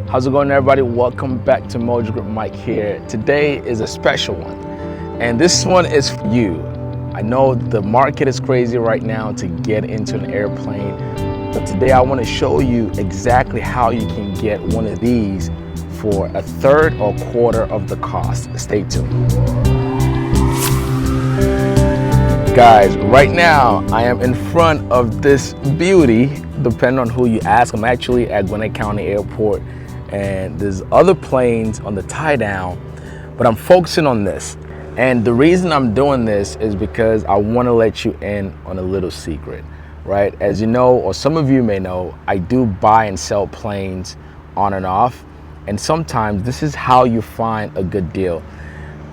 How's it going, everybody? Welcome back to Mojo Group. Mike here. Today is a special one, and this one is for you. I know the market is crazy right now to get into an airplane, but today I want to show you exactly how you can get one of these for a third or quarter of the cost. Stay tuned. Guys, right now I am in front of this beauty. Depending on who you ask, I'm actually at Gwinnett County Airport, and there's other planes on the tie down, but I'm focusing on this. And the reason I'm doing this is because I want to let you in on a little secret, right? As you know, or some of you may know, I do buy and sell planes on and off, and sometimes this is how you find a good deal.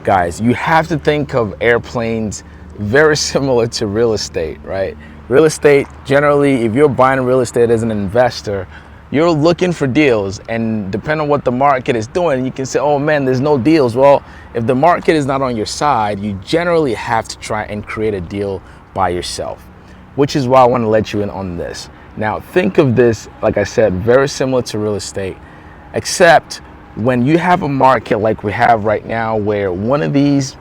Guys, you have to think of airplanes very similar to real estate, right? Real estate, generally, if you're buying real estate as an investor, you're looking for deals, and depending on what the market is doing, you can say, oh man, there's no deals. Well, if the market is not on your side, you generally have to try and create a deal by yourself, which is why I want to let you in on this. Now, think of this, like I said, very similar to real estate, except when you have a market like we have right now, where one of these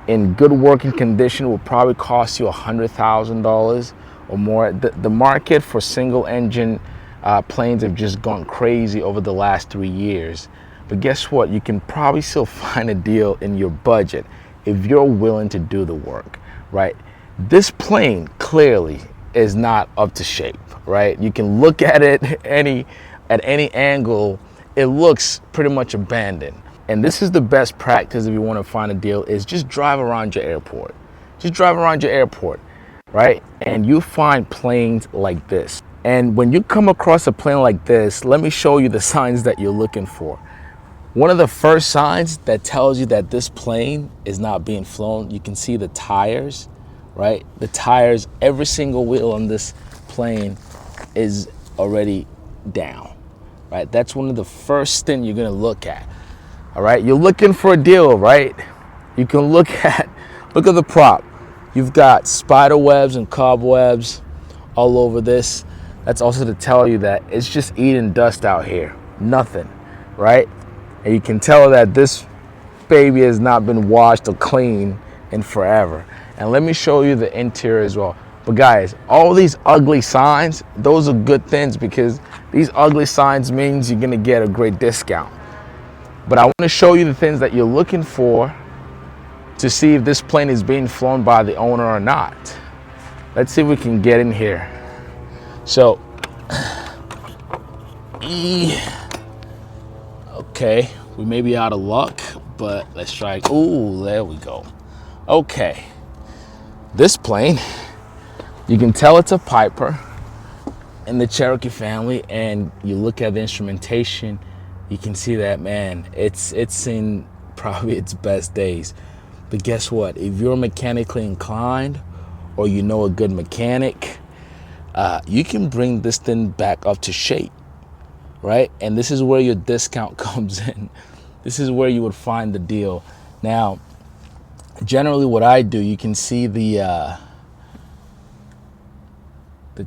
in good working condition will probably cost you $100,000 or more. The market for single engine planes have just gone crazy over the last 3 years. But guess what? You can probably still find a deal in your budget if you're willing to do the work, right? This plane clearly is not up to shape, right? You can look at it at any angle. It looks pretty much abandoned. And this is the best practice if you want to find a deal, is just drive around your airport. Just drive around your airport, right? And you find planes like this. And when you come across a plane like this, let me show you the signs that you're looking for. One of the first signs that tells you that this plane is not being flown, you can see the tires, right? The tires, every single wheel on this plane is already down, right? That's one of the first things you're gonna look at. All right, you're looking for a deal, right? You can look at the prop. You've got spider webs and cobwebs all over this. That's also to tell you that it's just eating dust out here, nothing, right? And you can tell that this baby has not been washed or cleaned in forever. And let me show you the interior as well. But guys, all these ugly signs, those are good things, because these ugly signs means you're gonna get a great discount. But I want to show you the things that you're looking for to see if this plane is being flown by the owner or not. Let's see if we can get in here. So, okay, we may be out of luck, but let's try. Ooh, there we go. Okay, this plane, you can tell it's a Piper in the Cherokee family, and you look at the instrumentation, you can see that, man, it's in probably its best days. But guess what? If you're mechanically inclined, or you know a good mechanic, you can bring this thing back up to shape, right? And this is where your discount comes in. This is where you would find the deal. Now, generally what I do, you can see the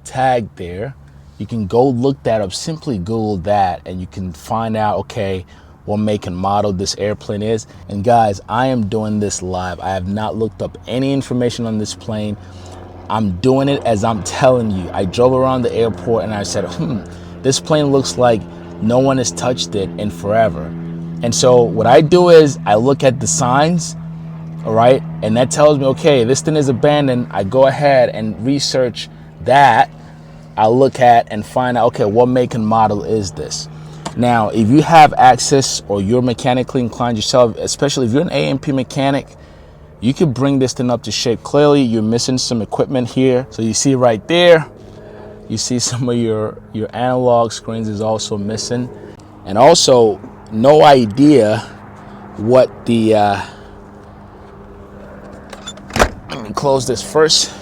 tag there. You can go look that up, simply Google that, and you can find out, okay, what make and model this airplane is. And guys, I am doing this live. I have not looked up any information on this plane. I'm doing it as I'm telling you. I drove around the airport and I said, this plane looks like no one has touched it in forever. And so what I do is I look at the signs, all right, and that tells me, okay, this thing is abandoned. I go ahead and research that. I look at and find out, okay, what make and model is this? Now, if you have access or you're mechanically inclined yourself, especially if you're an A&P mechanic, you can bring this thing up to shape. Clearly, you're missing some equipment here. So you see right there, you see some of your analog screens is also missing. And also, no idea what the, let me close this first.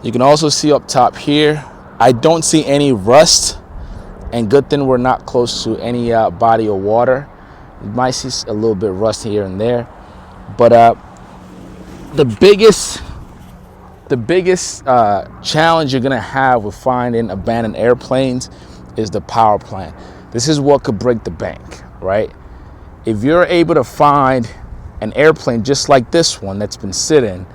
You can also see up top here, I don't see any rust, and good thing we're not close to any body of water. You might see a little bit of rust here and there, but the biggest challenge you're gonna have with finding abandoned airplanes is the power plant. This is what could break the bank, right? If you're able to find an airplane just like this one that's been sitting,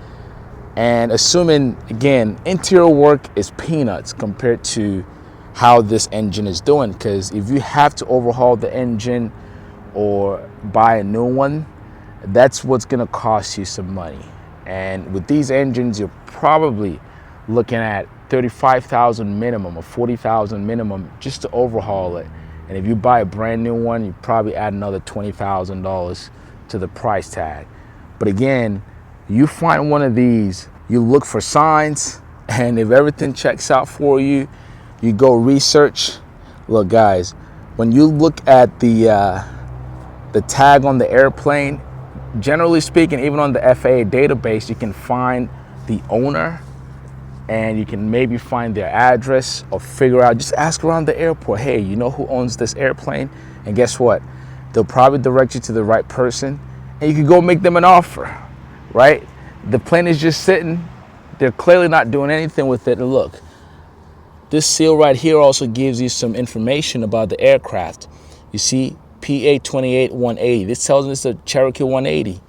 and assuming, again, interior work is peanuts compared to how this engine is doing, because if you have to overhaul the engine or buy a new one, that's what's gonna cost you some money. And with these engines, you're probably looking at $35,000 minimum or $40,000 minimum just to overhaul it. And if you buy a brand new one, you probably add another $20,000 to the price tag. But again, you find one of these, you look for signs, and if everything checks out for you, you go research. Look guys, when you look at the tag on the airplane, generally speaking, even on the FAA database, you can find the owner and you can maybe find their address or figure out, just ask around the airport, hey, you know who owns this airplane? And guess what? They'll probably direct you to the right person and you can go make them an offer, right? The plane is just sitting. They're clearly not doing anything with it. And look, this seal right here also gives you some information about the aircraft. You see PA 28180. This tells us it's a Cherokee 180.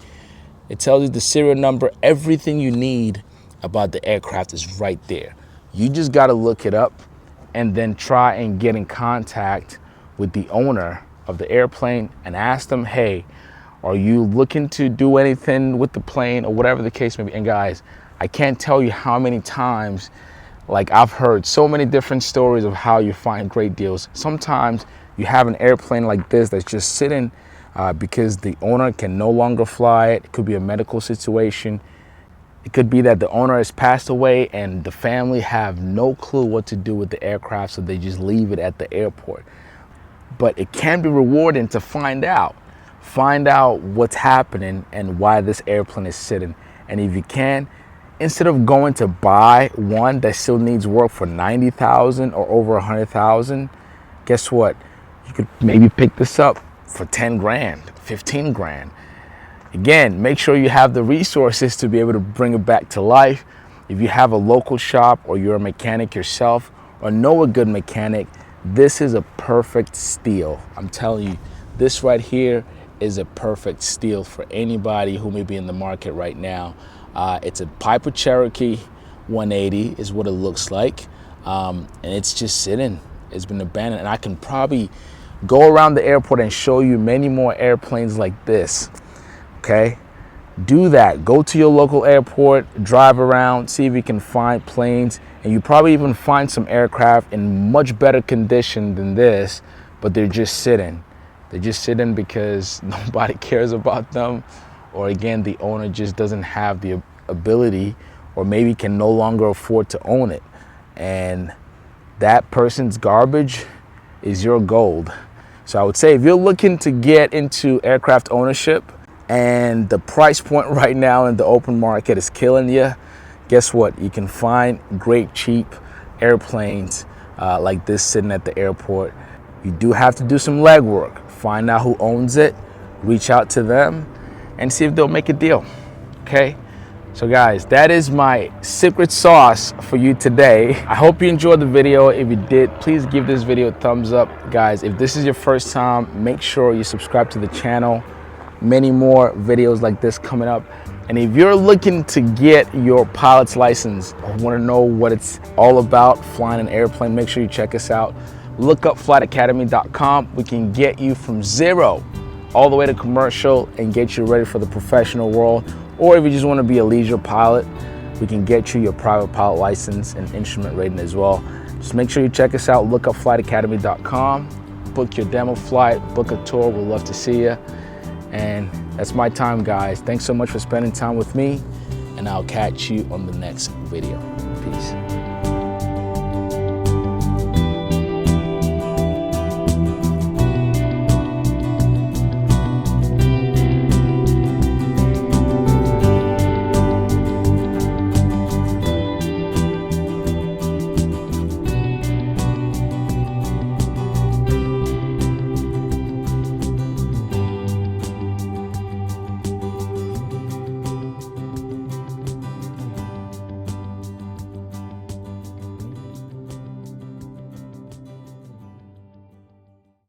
It tells you the serial number. Everything you need about the aircraft is right there. You just got to look it up and then try and get in contact with the owner of the airplane and ask them, hey, are you looking to do anything with the plane or whatever the case may be? And guys, I can't tell you how many times, like I've heard so many different stories of how you find great deals. Sometimes you have an airplane like this that's just sitting because the owner can no longer fly it. It could be a medical situation. It could be that the owner has passed away and the family have no clue what to do with the aircraft, so they just leave it at the airport. But it can be rewarding to find out what's happening and why this airplane is sitting. And if you can, instead of going to buy one that still needs work for $90,000 or over $100,000, guess what? You could maybe pick this up for 10 grand, 15 grand. Again, make sure you have the resources to be able to bring it back to life. If you have a local shop or you're a mechanic yourself or know a good mechanic, this is a perfect steal. I'm telling you, this right here is a perfect steal for anybody who may be in the market right now. It's a Piper Cherokee 180 is what it looks like. And it's just sitting. It's been abandoned. And I can probably go around the airport and show you many more airplanes like this. Okay? Do that. Go to your local airport, drive around, see if you can find planes. And you probably even find some aircraft in much better condition than this, but they're just sitting. They're just sitting because nobody cares about them. Or again, the owner just doesn't have the ability or maybe can no longer afford to own it. And that person's garbage is your gold. So I would say if you're looking to get into aircraft ownership and the price point right now in the open market is killing you, guess what? You can find great cheap airplanes like this sitting at the airport. You do have to do some legwork. Find out who owns it, reach out to them, and see if they'll make a deal, okay? So guys, that is my secret sauce for you today. I hope you enjoyed the video. If you did, please give this video a thumbs up. Guys, if this is your first time, make sure you subscribe to the channel. Many more videos like this coming up. And if you're looking to get your pilot's license or want to know what it's all about, flying an airplane, make sure you check us out. Look up flightacademy.com. We can get you from zero all the way to commercial and get you ready for the professional world. Or if you just want to be a leisure pilot, we can get you your private pilot license and instrument rating as well. Just make sure you check us out. Look up flightacademy.com. Book your demo flight, book a tour. We'd love to see you. And that's my time, guys. Thanks so much for spending time with me, and I'll catch you on the next video. Peace.